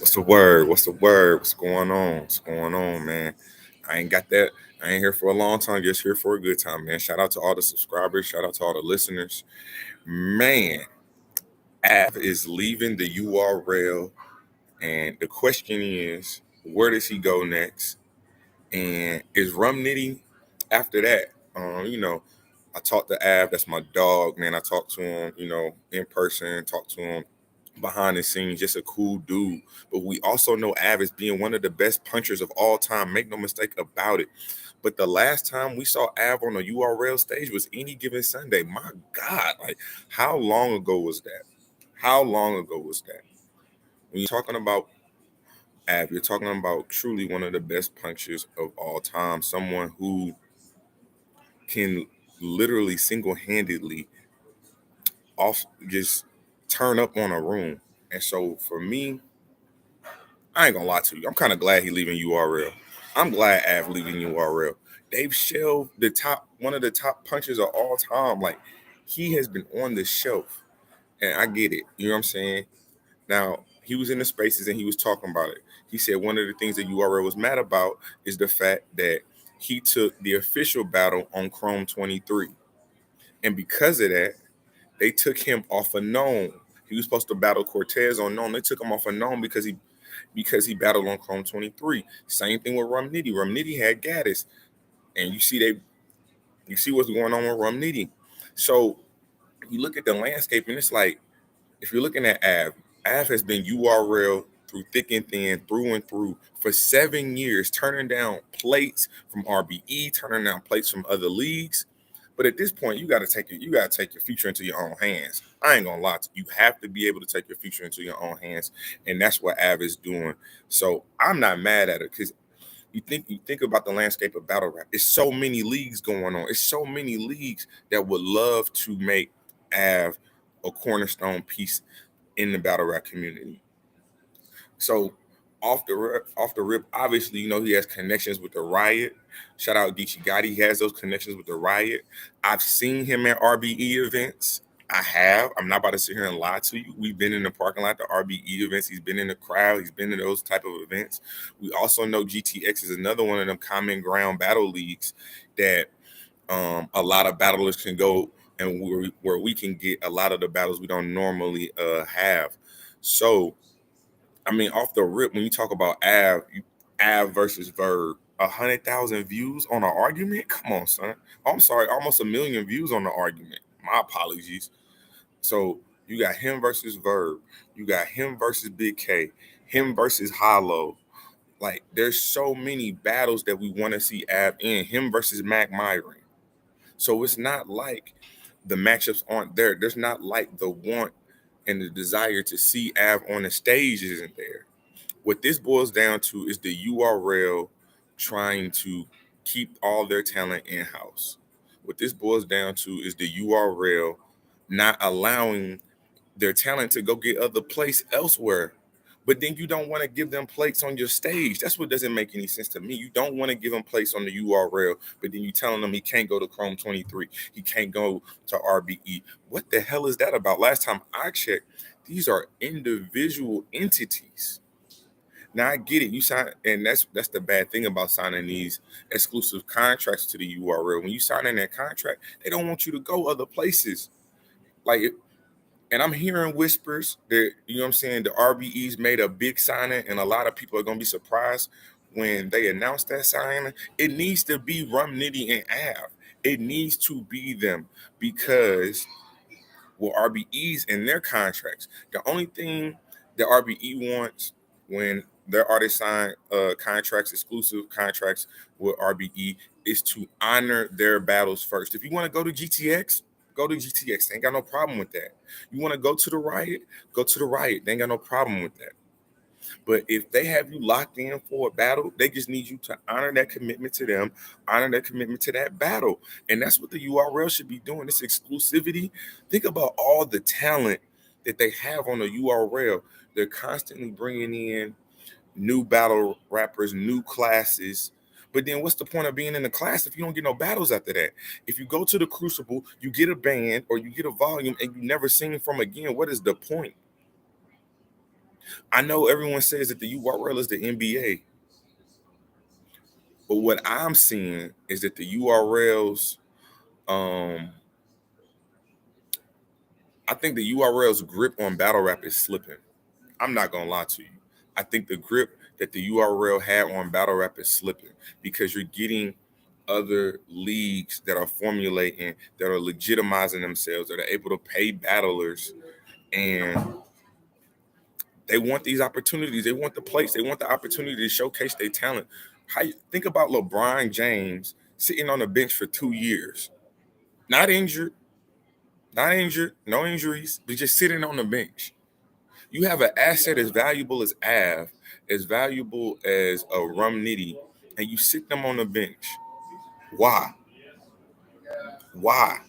What's the word? What's the word? What's going on? What's going on, man? I ain't got that. I ain't here for a long time, just here for a good time, man. Shout out to all the subscribers. Shout out to all the listeners. Man, Av is leaving the URL. And the question is, where does he go next? And is Rum Nitty after that? I talked to Av. That's my dog, man. I talked to him, in person. Talked to him behind the scenes, just a cool dude. But we also know Av as being one of the best punchers of all time. Make no mistake about it. But the last time we saw Av on a URL stage was any given Sunday. My God, like how long ago was that? How long ago was that? When you're talking about Av, you're talking about truly one of the best punchers of all time. Someone who can literally single-handedly off just turn up on a room. And so for me, I ain't gonna lie to you. I'm kind of glad he leaving URL. I'm glad Av leaving URL. They've shelved one of the top punchers of all time. Like he has been on the shelf, and I get it. You know what I'm saying? Now he was in the spaces and he was talking about it. He said one of the things that URL was mad about is the fact that he took the official battle on Chrome 23, and because of that, they took him off a known. He was supposed to battle Cortez on known. They took him off a known because he battled on Chrome 23. Same thing with Rum Nitty. Rum Nitty had Gaddis. And you see what's going on with Rum Nitty. So you look at the landscape and it's like, if you're looking at Av has been URL through thick and thin, through and through for 7 years, turning down plates from RBE, turning down plates from other leagues. But at this point, you gotta take your future into your own hands. I ain't gonna lie to you. You have to be able to take your future into your own hands, and that's what Av is doing. So I'm not mad at it because you think about the landscape of battle rap. It's so many leagues going on. It's so many leagues that would love to make Av a cornerstone piece in the battle rap community. So off the rip, obviously, he has connections with the Riot. Shout out Geechee Gotti. He has those connections with the Riot. I've seen him at RBE events. I have. I'm not about to sit here and lie to you. We've been in the parking lot, the RBE events. He's been in the crowd. He's been in those type of events. We also know GTX is another one of them common ground battle leagues that a lot of battlers can go and where we can get a lot of the battles we don't normally have. So I mean, off the rip, when you talk about Av versus Verb, 100,000 views on an argument? Come on, son. Oh, I'm sorry, almost a million views on the argument. My apologies. So you got him versus Verb. You got him versus Big K. Him versus Hollow. Like, there's so many battles that we want to see Av in. Him versus Mac Myron. So it's not like the matchups aren't there. There's not like the want and the desire to see Av on the stage isn't there. What this boils down to is the URL trying to keep all their talent in house. What this boils down to is the URL not allowing their talent to go get other place elsewhere. But then you don't want to give them plates on your stage. That's what doesn't make any sense to me. You don't want to give him plates on the URL, but then you telling him he can't go to Chrome 23. He can't go to RBE. What the hell is that about? Last time I checked, these are individual entities. Now I get it. You sign, and that's the bad thing about signing these exclusive contracts to the URL. When you sign in that contract, they don't want you to go other places. Like, and I'm hearing whispers that you know what I'm saying. The RBEs made a big signing, and a lot of people are gonna be surprised when they announce that signing. It needs to be Rum Nitty and Av. It needs to be them because with RBEs in their contracts, the only thing the RBE wants when their artists sign contracts, exclusive contracts with RBE, is to honor their battles first. If you want to go to GTX, go to GTX. They ain't got no problem with that. You want to go to the Riot, go to the Riot. They ain't got no problem with that. But if they have you locked in for a battle, they just need you to honor that commitment to them, honor that commitment to that battle. And that's what the URL should be doing. This exclusivity. Think about all the talent that they have on the URL. They're constantly bringing in new battle rappers, new classes. But then what's the point of being in the class if you don't get no battles after that? If you go to the Crucible, you get a band or you get a volume and you never sing from again, what is the point? I know everyone says that the URL is the NBA, but what I'm seeing is that the URLs, I think the URL's grip on battle rap is slipping. I'm not gonna lie to you. I think the grip that the URL had on battle rap is slipping because you're getting other leagues that are formulating, that are legitimizing themselves, that are able to pay battlers, and they want these opportunities. They want the place. They want the opportunity to showcase their talent. How you think about LeBron James sitting on the bench for 2 years, not injured, no injuries, but just sitting on the bench. You have an asset as valuable as Ave, as valuable as a RUM NITTY, and you sit them on the bench. Why? Why?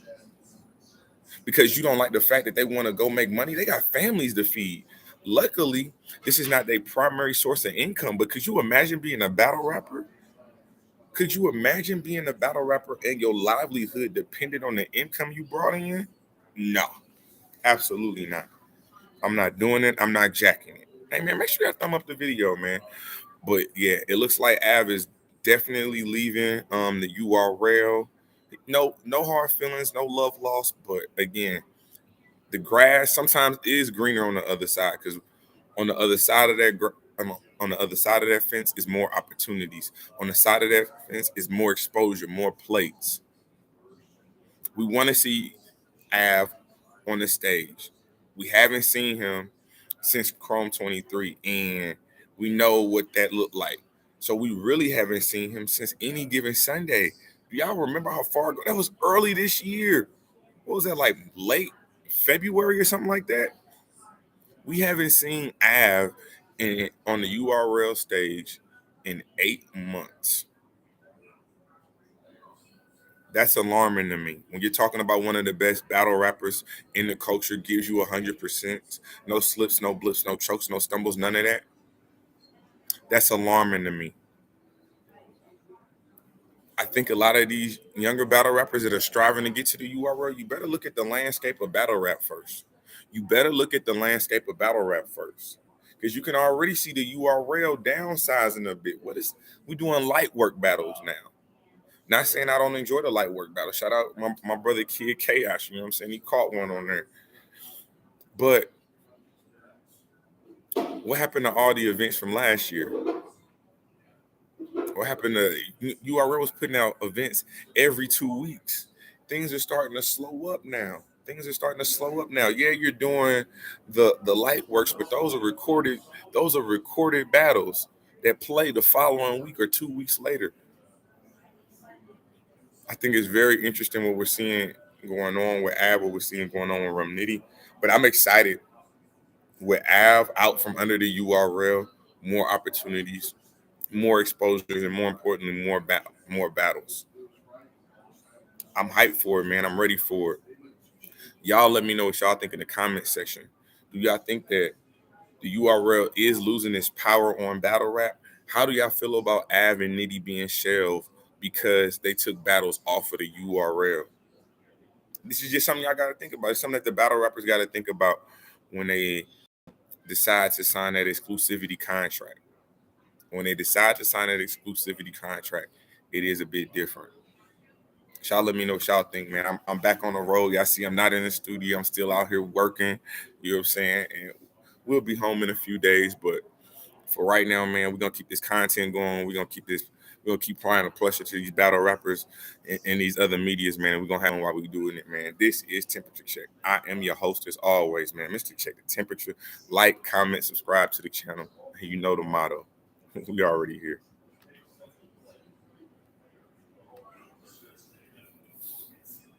Because you don't like the fact that they want to go make money. They got families to feed. Luckily, this is not their primary source of income. But could you imagine being a battle rapper? Could you imagine being a battle rapper and your livelihood depended on the income you brought in? No, absolutely not. I'm not doing it. I'm not jacking it. Hey man, make sure you thumb up the video, man. But yeah, it looks like Av is definitely leaving the URL. No hard feelings, no love lost. But again, the grass sometimes is greener on the other side, because on the other side of that on the other side of that fence is more opportunities. On the side of that fence is more exposure, more plates. We want to see Av on the stage. We haven't seen him since Chrome 23, and we know what that looked like. So we really haven't seen him since Any Given Sunday. Do y'all remember how far ago? That was early this year. What was that, like late February or something like that? We haven't seen Av on the URL stage in 8 months. That's alarming to me. When you're talking about one of the best battle rappers in the culture, gives you 100%, no slips, no blips, no chokes, no stumbles, none of that. That's alarming to me. I think a lot of these younger battle rappers that are striving to get to the URL, you better look at the landscape of battle rap first. You better look at the landscape of battle rap first. Because you can already see the URL downsizing a bit. We doing light work battles now. Not saying I don't enjoy the light work battle. Shout out my brother Kid Chaos, you know what I'm saying? He caught one on there. But what happened to all the events from last year? What happened to URL was putting out events every 2 weeks? Things are starting to slow up now. Yeah, you're doing the light works, but those are recorded battles that play the following week or 2 weeks later. I think it's very interesting what we're seeing going on with Av, what we're seeing going on with RUM NITTY. But I'm excited with Av out from under the URL, more opportunities, more exposures, and more importantly, more battles. I'm hyped for it, man. I'm ready for it. Y'all let me know what y'all think in the comment section. Do y'all think that the URL is losing its power on battle rap? How do y'all feel about Av and NITTY being shelved because they took battles off of the URL? This is just something y'all got to think about. It's something that the battle rappers got to think about when they decide to sign that exclusivity contract. When they decide to sign that exclusivity contract, it is a bit different. Y'all let me know what y'all think, man. I'm back on the road. Y'all see I'm not in the studio. I'm still out here working. You know what I'm saying? And we'll be home in a few days. But for right now, man, we're going to keep this content going. We're going to keep applying the pressure to these battle rappers and these other medias, man. We're going to have them while we're doing it, man. This is Temperature Check. I am your host as always, man. Mr. Check the Temperature. Like, comment, subscribe to the channel. You know the motto. We already here.